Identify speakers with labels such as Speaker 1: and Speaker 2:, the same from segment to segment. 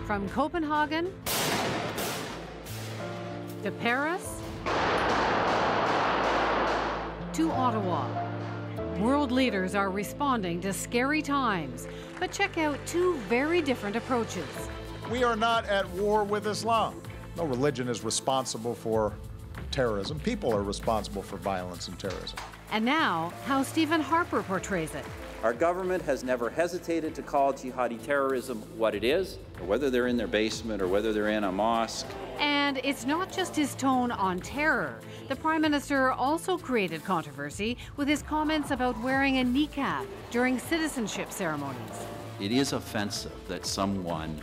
Speaker 1: From Copenhagen to Paris to Ottawa, world leaders are responding to scary times, but check out two very different approaches.
Speaker 2: We are not at war with Islam. No religion is responsible for terrorism. People are responsible for violence and terrorism.
Speaker 1: And now, how Stephen Harper portrays it.
Speaker 3: Our government has never hesitated to call jihadi terrorism what it is, or whether they're in their basement or whether they're in a mosque.
Speaker 1: And it's not just his tone on terror. The Prime Minister also created controversy with his comments about wearing a niqab during citizenship ceremonies.
Speaker 3: It is offensive that someone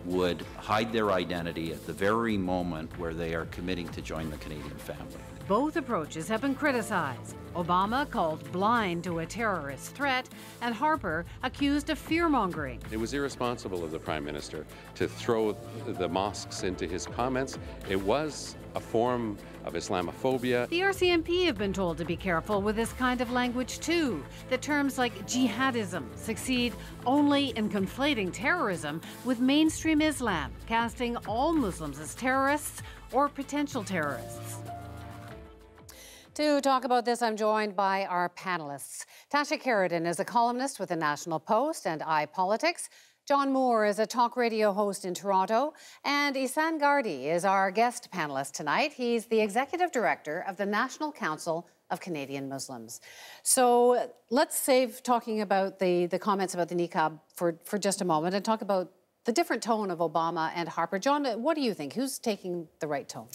Speaker 3: would hide their identity at the very moment where they are committing to join the Canadian family.
Speaker 1: Both approaches have been criticized. Obama called blind to a terrorist threat, and Harper accused of fear-mongering.
Speaker 4: It was irresponsible of the Prime Minister to throw the mosques into his comments. It was a form of Islamophobia.
Speaker 1: The RCMP have been told to be careful with this kind of language too. That terms like jihadism succeed only in conflating terrorism with mainstream Islam, casting all Muslims as terrorists or potential terrorists. To talk about this, I'm joined by our panelists. Tasha Carradine is a columnist with the National Post and iPolitics. John Moore is a talk radio host in Toronto. And Ihsan Gardi is our guest panelist tonight. He's the executive director of the National Council of Canadian Muslims. So let's save talking about the comments about the niqab for just a moment and talk about the different tone of Obama and Harper. John, what do you think? Who's taking the right tone?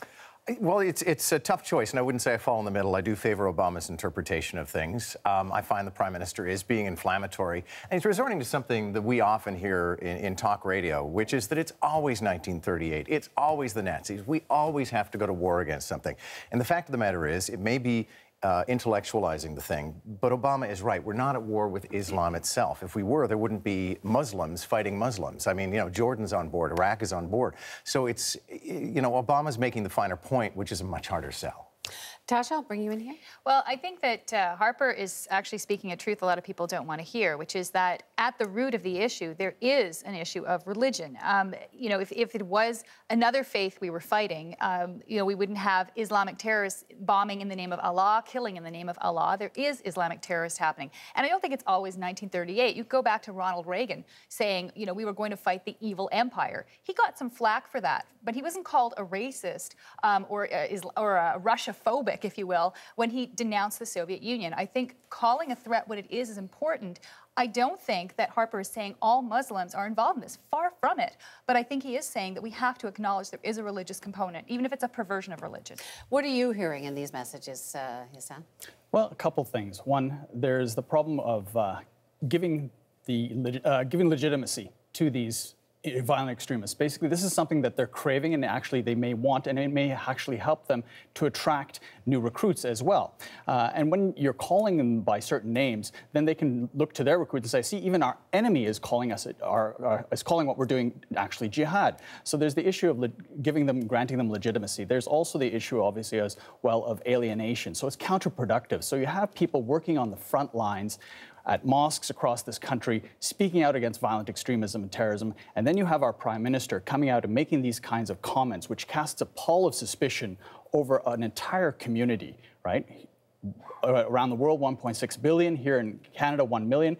Speaker 5: Well, it's a tough choice, and I wouldn't say I fall in the middle. I do favor Obama's interpretation of things. I find the Prime Minister is being inflammatory, and he's resorting to something that we often hear in talk radio, which is that it's always 1938. It's always the Nazis. We always have to go to war against something. And the fact of the matter is, it may be intellectualizing the thing, but Obama is right. We're not at war with Islam itself. If we were, there wouldn't be Muslims fighting Muslims. I mean, you know, Jordan's on board, Iraq is on board. So it's, you know, Obama's making the finer point, which is a much harder sell.
Speaker 1: Tasha, I'll bring you in here.
Speaker 6: Well, I think that Harper is actually speaking a truth a lot of people don't want to hear, which is that at the root of the issue, there is an issue of religion. You know, if it was another faith we were fighting, you know, we wouldn't have Islamic terrorists bombing in the name of Allah, killing in the name of Allah. There is Islamic terrorists happening. And I don't think it's always 1938. You go back to Ronald Reagan saying, you know, we were going to fight the evil empire. He got some flack for that, but he wasn't called a racist or a Russia-phobic, if you will, when he denounced the Soviet Union. I think calling a threat what it is important. I don't think that Harper is saying all Muslims are involved in this. Far from it. But I think he is saying that we have to acknowledge there is a religious component, even if it's a perversion of religion.
Speaker 1: What are you hearing in these messages, Ihsan?
Speaker 7: Well, a couple things. One, there's the problem of giving legitimacy to these violent extremists. Basically, this is something that they're craving and actually they may want, and it may actually help them to attract new recruits as well. And when you're calling them by certain names, then they can look to their recruits and say, see, even our enemy is calling us, is calling what we're doing actually jihad. So there's the issue of granting them legitimacy. There's also the issue, obviously, as well, of alienation. So it's counterproductive. So you have people working on the front lines at mosques across this country, speaking out against violent extremism and terrorism. And then you have our Prime Minister coming out and making these kinds of comments, which casts a pall of suspicion over an entire community, right? Around the world, 1.6 billion, here in Canada, 1 million,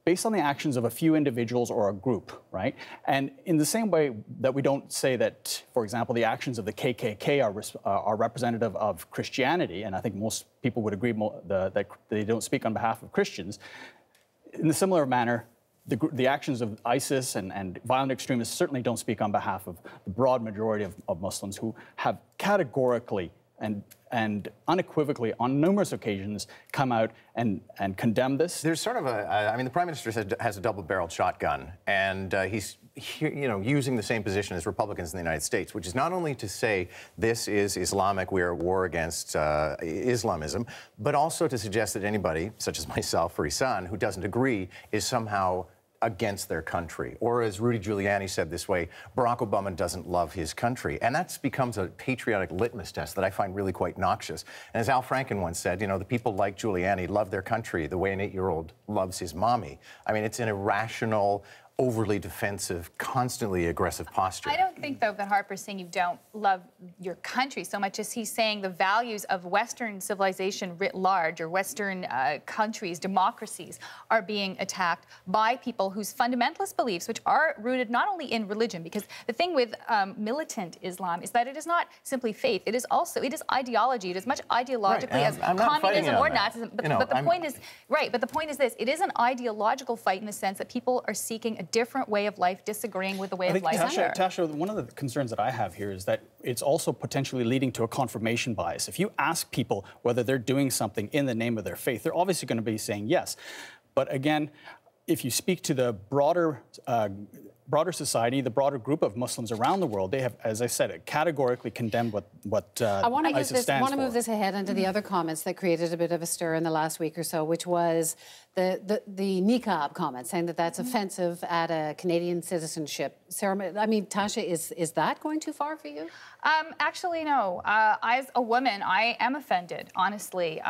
Speaker 7: based on the actions of a few individuals or a group, right? And in the same way that we don't say that, for example, the actions of the KKK are representative of Christianity, and I think most people would agree that they don't speak on behalf of Christians, in a similar manner, the actions of ISIS and violent extremists certainly don't speak on behalf of the broad majority of Muslims who have categorically and unequivocally on numerous occasions come out and condemn this.
Speaker 5: There's sort of I mean, the Prime Minister has a double-barreled shotgun, and he's using the same position as Republicans in the United States, which is not only to say this is Islamic, we are at war against Islamism, but also to suggest that anybody, such as myself or Ihsan, who doesn't agree is somehow against their country. Or as Rudy Giuliani said this way, Barack Obama doesn't love his country. And that becomes a patriotic litmus test that I find really quite noxious. And as Al Franken once said, you know, the people like Giuliani love their country the way an 8-year-old loves his mommy. I mean, it's an irrational, overly defensive constantly aggressive posture.
Speaker 6: I don't think, though, that Harper's saying you don't love your country so much as he's saying the values of Western civilization writ large, or Western countries, democracies, are being attacked by people whose fundamentalist beliefs, which are rooted not only in religion, because the thing with militant Islam is that it is not simply faith, it is ideology. It is much ideologically as communism or Nazism. But the point is, but the point is this, it is an ideological fight in the sense that people are seeking a different way of life, disagreeing with the way of life.
Speaker 7: Tasha, one of the concerns that I have here is that it's also potentially leading to a confirmation bias. If you ask people whether they're doing something in the name of their faith, they're obviously going to be saying yes. But again, if you speak to the broader society, the broader group of Muslims around the world, they have, as I said, categorically condemned what ISIS stands for.
Speaker 1: I want to move this ahead into the other comments that created a bit of a stir in the last week or so, which was the niqab comment, saying that that's offensive at a Canadian citizenship ceremony. I mean, Tasha, is that going too far for you?
Speaker 6: Actually, no. As a woman, I am offended, honestly,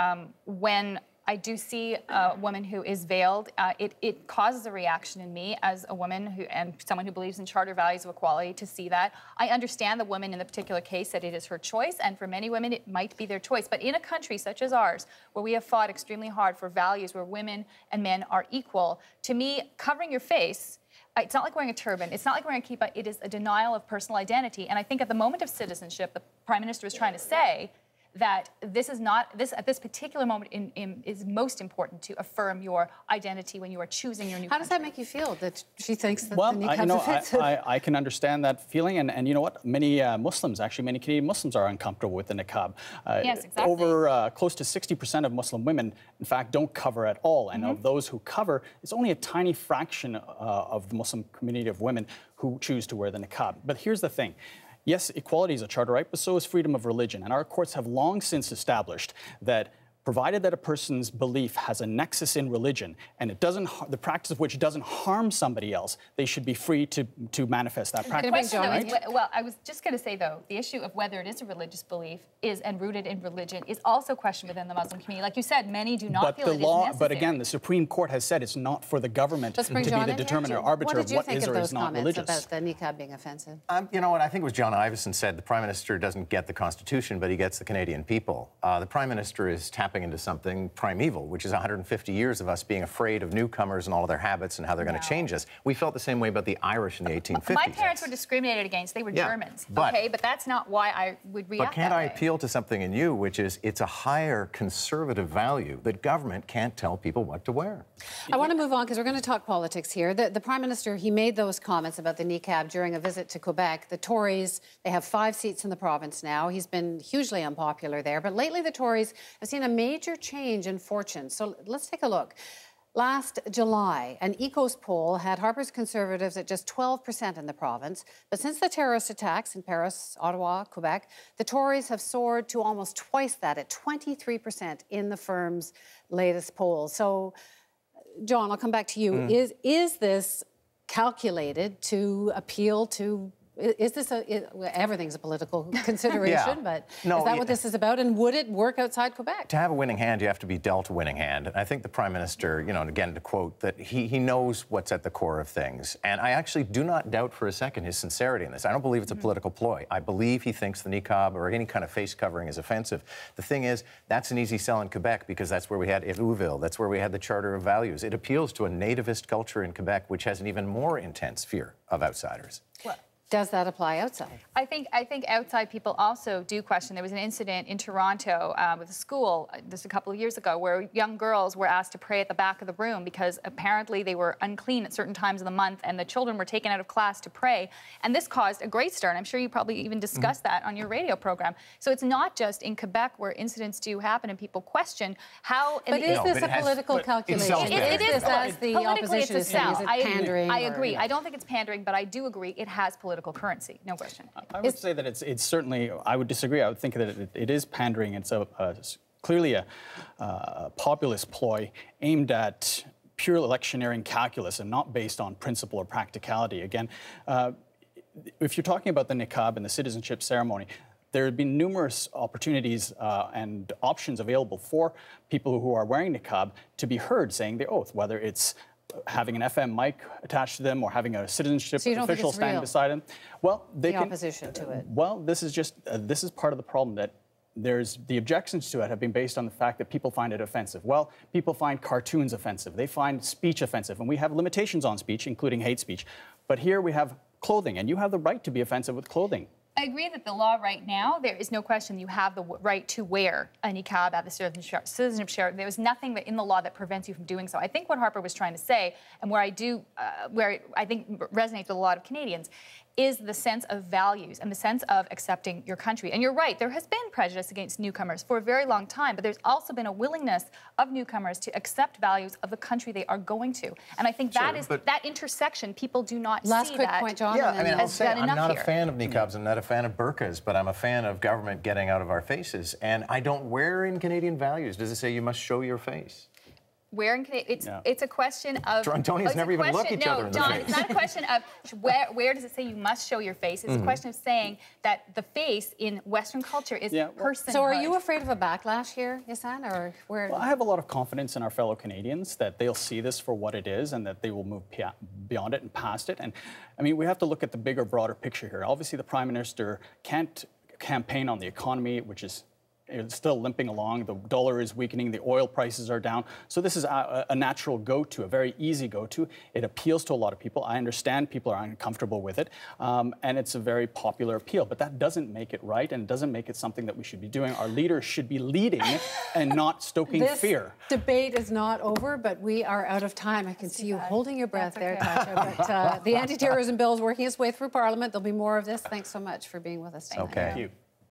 Speaker 6: when I do see a woman who is veiled. It causes a reaction in me as a woman and someone who believes in charter values of equality to see that. I understand the woman in the particular case that it is her choice, and for many women it might be their choice. But in a country such as ours, where we have fought extremely hard for values where women and men are equal, to me, covering your face, it's not like wearing a turban. It's not like wearing a kippah. It is a denial of personal identity. And I think at the moment of citizenship, the Prime Minister is trying to say that this is not, at this particular moment is most important to affirm your identity when you are choosing your new country.
Speaker 1: How does that make you feel, that she thinks that
Speaker 7: the
Speaker 1: niqab's offensive?
Speaker 7: I can understand that feeling, and you know what? Many Muslims, actually many Canadian Muslims are uncomfortable with the niqab.
Speaker 6: Yes, exactly.
Speaker 7: Over close to 60% of Muslim women, in fact, don't cover at all. And of those who cover, it's only a tiny fraction of the Muslim community of women who choose to wear the niqab. But here's the thing. Yes, equality is a charter right, but so is freedom of religion. And our courts have long since established that provided that a person's belief has a nexus in religion and it doesn't, the practice of which doesn't harm somebody else, they should be free to manifest that practice.
Speaker 6: The question, though, well, I was just going to say, though, the issue of whether it is a religious belief and rooted in religion is also questioned within the Muslim community. Like you said, many do not feel it is necessary.
Speaker 7: But again, the Supreme Court has said it's not for the government to be the determiner, arbiter of what is or is not religious.
Speaker 1: What did you think of those comments about the niqab being offensive?
Speaker 5: You know what, I think it was John Ivison said, the Prime Minister doesn't get the Constitution, but he gets the Canadian people. The Prime Minister is tapping into something primeval, which is 150 years of us being afraid of newcomers and all of their habits and how they're going to change us. We felt the same way about the Irish in the 1850s.
Speaker 6: My parents were discriminated against. They were Germans. But that's not why I would react
Speaker 5: But can't I appeal to something in you, which is it's a higher conservative value that government can't tell people what to wear.
Speaker 1: I want to move on because we're going to talk politics here. The Prime Minister, he made those comments about the niqab during a visit to Quebec. The Tories, they have 5 seats in the province now. He's been hugely unpopular there. But lately the Tories have seen a major change in fortune. So let's take a look. Last July, an Ecos poll had Harper's Conservatives at just 12% in the province. But since the terrorist attacks in Paris, Ottawa, Quebec, the Tories have soared to almost twice that, at 23% in the firm's latest poll. So, John, I'll come back to you. Is this calculated to appeal to... Is this everything's a political consideration, but is that what this is about? And would it work outside Quebec?
Speaker 5: To have a winning hand, you have to be dealt a winning hand. And I think the Prime Minister, you know, and again, to quote, that he knows what's at the core of things. And I actually do not doubt for a second his sincerity in this. I don't believe it's a political ploy. I believe he thinks the niqab or any kind of face covering is offensive. The thing is, that's an easy sell in Quebec because that's where we had Hérouville, that's where we had the Charter of Values. It appeals to a nativist culture in Quebec, which has an even more intense fear of outsiders.
Speaker 6: Well,
Speaker 1: does that apply outside?
Speaker 6: I think outside people also do question. There was an incident in Toronto with a school just a couple of years ago where young girls were asked to pray at the back of the room because apparently they were unclean at certain times of the month, and the children were taken out of class to pray. And this caused a great stir, and I'm sure you probably even discussed that on your radio program. So it's not just in Quebec where incidents do happen and people question how...
Speaker 1: But is this a political calculation?
Speaker 6: It is,
Speaker 1: as the opposition is saying, is it pandering?
Speaker 6: I agree. I don't think it's pandering, but I do agree it has political currency, no question.
Speaker 7: I would say that it's certainly, I would disagree. I would think that it is pandering. It's clearly a populist ploy aimed at pure electioneering calculus and not based on principle or practicality. Again, if you're talking about the niqab and the citizenship ceremony, there have been numerous opportunities and options available for people who are wearing niqab to be heard saying the oath, whether it's having an FM mic attached to them or having a citizenship
Speaker 1: So you don't think
Speaker 7: official
Speaker 1: it's
Speaker 7: stand
Speaker 1: real?
Speaker 7: beside them. Well, they
Speaker 1: The
Speaker 7: can,
Speaker 1: opposition to it.
Speaker 7: Well, this is just this is part of the problem, that there's the objections to it have been based on the fact that people find it offensive. Well, people find cartoons offensive. They find speech offensive, and we have limitations on speech, including hate speech. But here we have clothing, and you have the right to be offensive with clothing.
Speaker 6: I agree that the law right now, there is no question you have the right to wear a niqab at the citizenship share. There was nothing in the law that prevents you from doing so. I think what Harper was trying to say, and where I think resonates with a lot of Canadians, is the sense of values and the sense of accepting your country. And you're right, there has been prejudice against newcomers for a very long time, but there's also been a willingness of newcomers to accept values of the country they are going to. And I think that intersection, people do not see that.
Speaker 1: Last quick point, John.
Speaker 5: Yeah, I mean, I'll say I'm not
Speaker 6: here.
Speaker 5: a fan of niqabs. I'm not a fan of burqas, but I'm a fan of government getting out of our faces. And I don't wear in Canadian values. Does it say you must show your face?
Speaker 6: Where in Canada, it's a question of...
Speaker 5: Tony's never even looked each other in the face.
Speaker 6: No, Don, it's not a question of where does it say you must show your face. It's a question of saying that the face in Western culture is personhood.
Speaker 1: So are you afraid of a backlash here, Yasan, or where?
Speaker 7: Well, I have a lot of confidence in our fellow Canadians that they'll see this for what it is and that they will move beyond it and past it. And I mean, we have to look at the bigger, broader picture here. Obviously, the Prime Minister can't campaign on the economy, which is it's still limping along. The dollar is weakening. The oil prices are down. So this is a natural go-to, a very easy go-to. It appeals to a lot of people. I understand people are uncomfortable with it, and it's a very popular appeal. But that doesn't make it right, and doesn't make it something that we should be doing. Our leaders should be leading and not stoking fear.
Speaker 1: This debate is not over, but we are out of time. I can see you holding your breath there, Tasha. But the anti-terrorism bill is working its way through Parliament. There'll be more of this. Thanks so much for being with us tonight.
Speaker 5: Okay.
Speaker 7: Thank you.